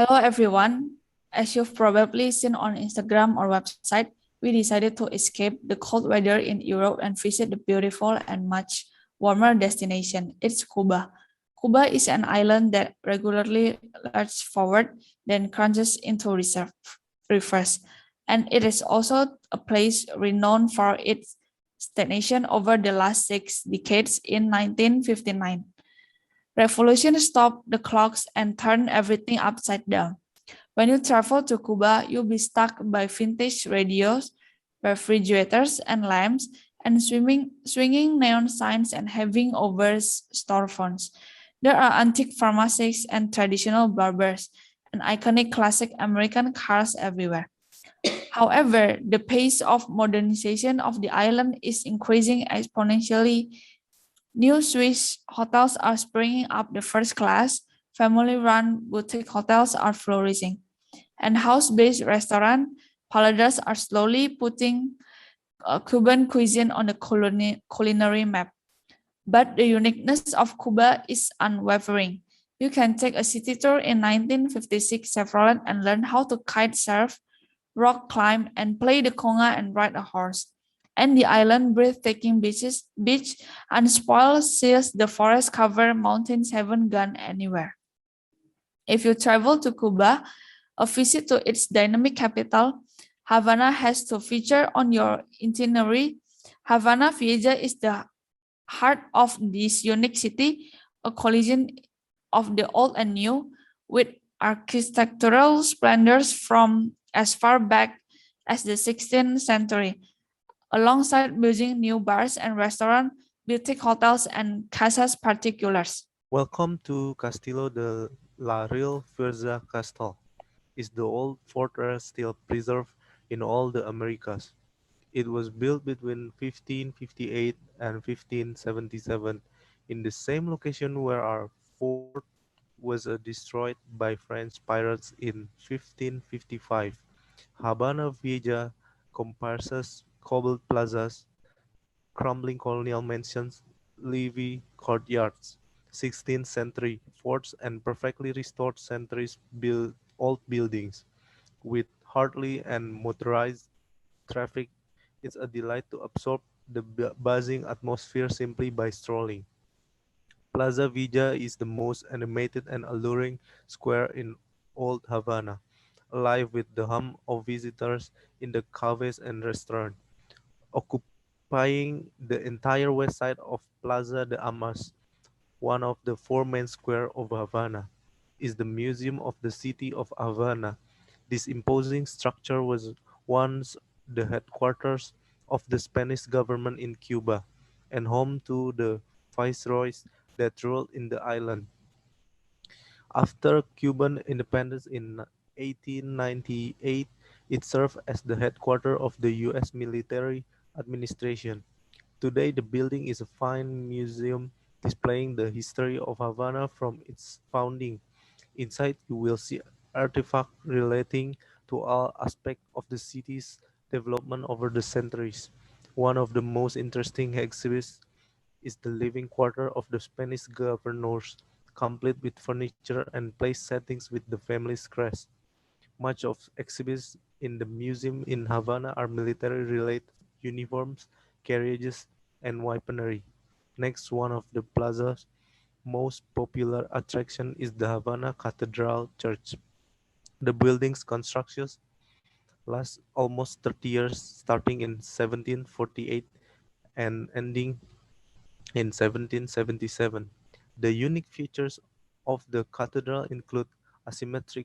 Hello everyone. As you've probably seen on Instagram or website, we decided to escape the cold weather in Europe and visit the beautiful and much warmer destination. It's Cuba. Cuba is an island that regularly lurches forward, then crunches into reverse. And it is also a place renowned for its stagnation over the last 6 decades in 1959. Revolution stopped the clocks and turned everything upside down. When you travel to Cuba, you'll be stuck by vintage radios, refrigerators and lamps, and swinging neon signs and having over store phones. There are antique pharmacies and traditional barbers, and iconic classic American cars everywhere. However, the pace of modernization of the island is increasing exponentially. New Swiss hotels are springing up the first class, family-run boutique hotels are flourishing, and house-based restaurant paladars are slowly putting Cuban cuisine on the culinary map. But the uniqueness of Cuba is unwavering. You can take a city tour in 1956 Chevrolet and learn how to kite surf, rock climb, and play the conga and ride a horse. And the island breathtaking beach unspoiled seas the forest covered mountains haven't gone anywhere. If you travel to Cuba, a visit to its dynamic capital, Havana has to feature on your itinerary. Havana Vieja is the heart of this unique city, a collision of the old and new, with architectural splendors from as far back as the 16th century. Alongside building new bars and restaurants, boutique hotels, and casas particulares. Welcome to Castillo de la Real Fuerza Castle. Is the old fortress still preserved in all the Americas? It was built between 1558 and 1577 in the same location where our fort was destroyed by French pirates in 1555. Habana Vieja comprises cobbled plazas, crumbling colonial mansions, levee courtyards, 16th century forts, and perfectly restored old buildings. With hardly and motorized traffic, it's a delight to absorb the buzzing atmosphere simply by strolling. Plaza Villa is the most animated and alluring square in old Havana, alive with the hum of visitors in the cafes and restaurants. Occupying the entire west side of Plaza de Armas, one of the four main squares of Havana, is the Museum of the City of Havana. This imposing structure was once the headquarters of the Spanish government in Cuba and home to the viceroys that ruled in the island. After Cuban independence in 1898, it served as the headquarters of the U.S. military administration. Today, the building is a fine museum displaying the history of Havana from its founding. Inside, you will see artifacts relating to all aspects of the city's development over the centuries. One of the most interesting exhibits is the living quarter of the Spanish governors, complete with furniture and place settings with the family's crest. Much of exhibits in the museum in Havana are military-related uniforms, carriages, and weaponry. Next, one of the plaza's most popular attraction is the Havana Cathedral Church. The building's construction lasts almost 30 years, starting in 1748 and ending in 1777. The unique features of the cathedral include asymmetric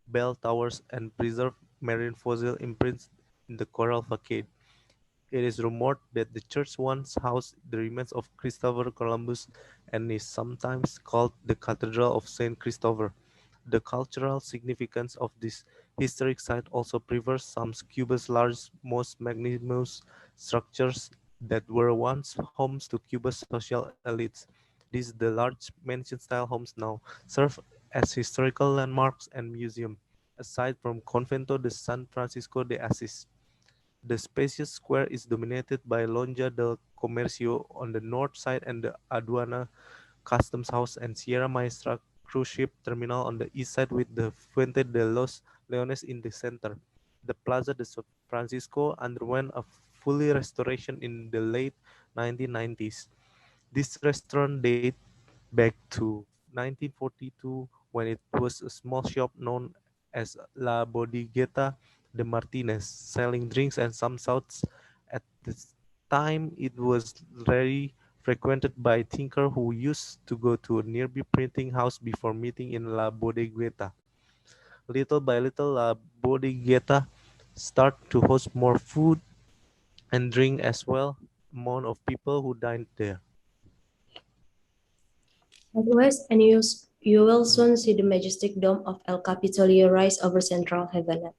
bell towers and preserved marine fossil imprints in the coral facade. It is rumored that the church once housed the remains of Christopher Columbus and is sometimes called the Cathedral of Saint Christopher. The cultural significance of this historic site also preserves some of Cuba's largest, most magnanimous structures that were once homes to Cuba's social elites. These the large mansion-style homes now serve as historical landmarks and museum, aside from Convento de San Francisco de Asís. The spacious square is dominated by Lonja del Comercio on the north side and the Aduana Customs House and Sierra Maestra cruise ship terminal on the east side with the Fuente de los Leones in the center. The Plaza de San Francisco underwent a fully restoration in the late 1990s. This restaurant dates back to 1942 when it was a small shop known as La Bodeguita de Martinez, selling drinks and some sauce. At this time, it was very frequented by thinkers who used to go to a nearby printing house before meeting in La Bodeguita. Little by little, La Bodeguita started to host more food and drink as well amount of people who dined there. At west, and you will soon see the majestic dome of El Capitolio rise over central Havana.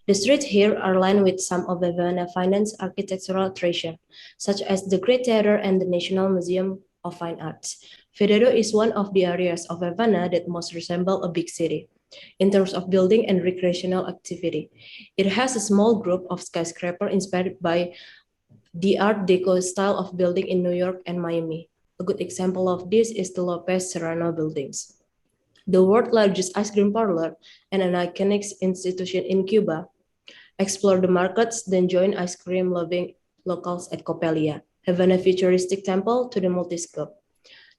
The streets here are lined with some of Havana's finest architectural treasures, such as the Great Theater and the National Museum of Fine Arts. Federado is one of the areas of Havana that most resemble a big city in terms of building and recreational activity. It has a small group of skyscrapers inspired by the Art Deco style of building in New York and Miami. A good example of this is the Lopez Serrano buildings. The world's largest ice cream parlor and an iconic institution in Cuba. Explore the markets, then join ice cream loving locals at Coppelia, Havana futuristic temple to the multiscope.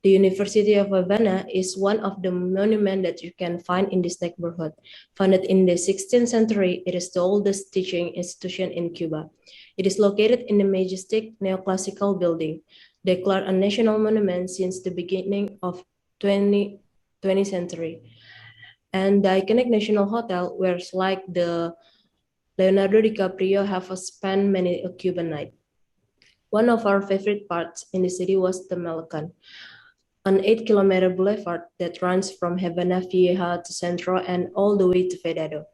The University of Havana is one of the monuments that you can find in this neighborhood. Founded in the 16th century, it is the oldest teaching institution in Cuba. It is located in a majestic neoclassical building, declared a national monument since the beginning of 20th century. And the iconic National Hotel, where like the Leonardo DiCaprio have spent many a Cuban night. One of our favorite parts in the city was the Malecon, an 8-kilometer boulevard that runs from Havana Vieja to Centro and all the way to Vedado.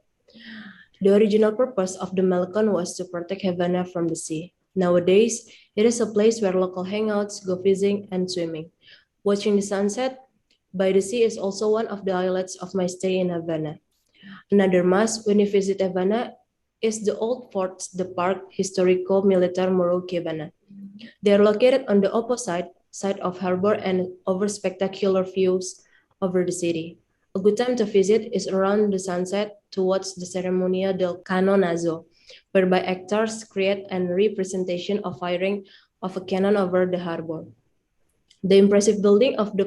The original purpose of the Malecon was to protect Havana from the sea. Nowadays, it is a place where local hangouts, go fishing, and swimming. Watching the sunset by the sea is also one of the highlights of my stay in Havana. Another must when you visit Havana is the old forts, the Parque Histórico Militar Morro Havana. They are located on the opposite side of harbor and offer spectacular views over the city. A good time to visit is around the sunset towards the Ceremonia del Canonazo, whereby actors create a representation of firing of a cannon over the harbor. The impressive building of the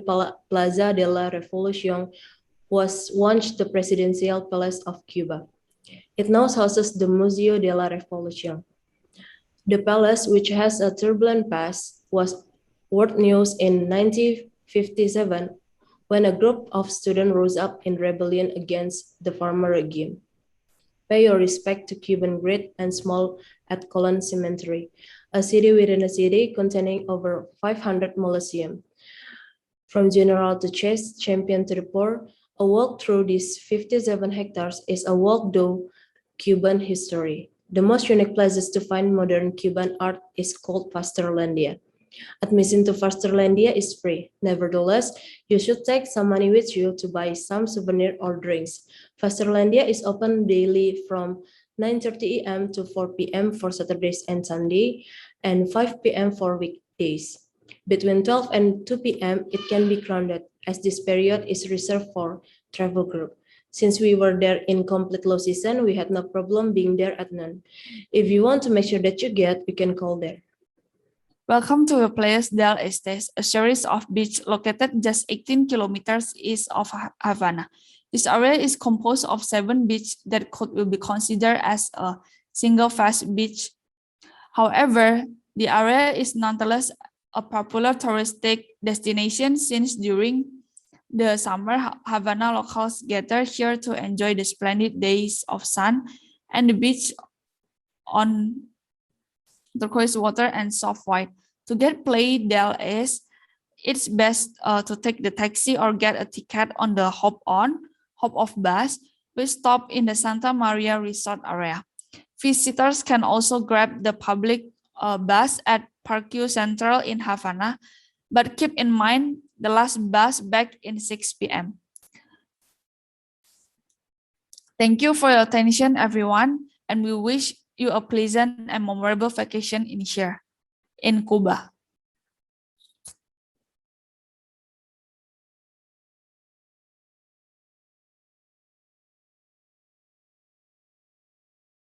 Plaza de la Revolución was once the presidential palace of Cuba. It now houses the Museo de la Revolución. The palace, which has a turbulent past, was world news in 1957 when a group of students rose up in rebellion against the former regime. Pay your respect to Cuban great and small at Colón Cemetery, a city within a city containing over 500 mausoleums. From general to chess champion to the poor, a walk through these 57 hectares is a walk through Cuban history. The most unique places to find modern Cuban art is called Fasterlandia. Admission to Fasterlandia is free. Nevertheless, you should take some money with you to buy some souvenir or drinks. Fasterlandia is open daily from 9:30 a.m. to 4 p.m. for Saturdays and Sunday, and 5 p.m. for weekdays. Between 12 and 2 p.m., it can be crowded, as this period is reserved for travel group. Since we were there in complete low season, we had no problem being there at noon. If you want to make sure that you get, you can call there. Welcome to the Playas del Este, a series of beaches located just 18 kilometers east of Havana. This area is composed of 7 beaches that will be considered as a single-phase beach. However, the area is nonetheless a popular touristic destination since during the summer, Havana locals gather here to enjoy the splendid days of sun and the beach on turquoise water and soft white. To get Playa del Este, it's best to take the taxi or get a ticket on the hop-off bus, which stop in the Santa Maria Resort area. Visitors can also grab the public bus at Parque Central in Havana, but keep in mind the last bus back in 6 p.m. Thank you for your attention, everyone, and we wish you a pleasant and memorable vacation in Cuba.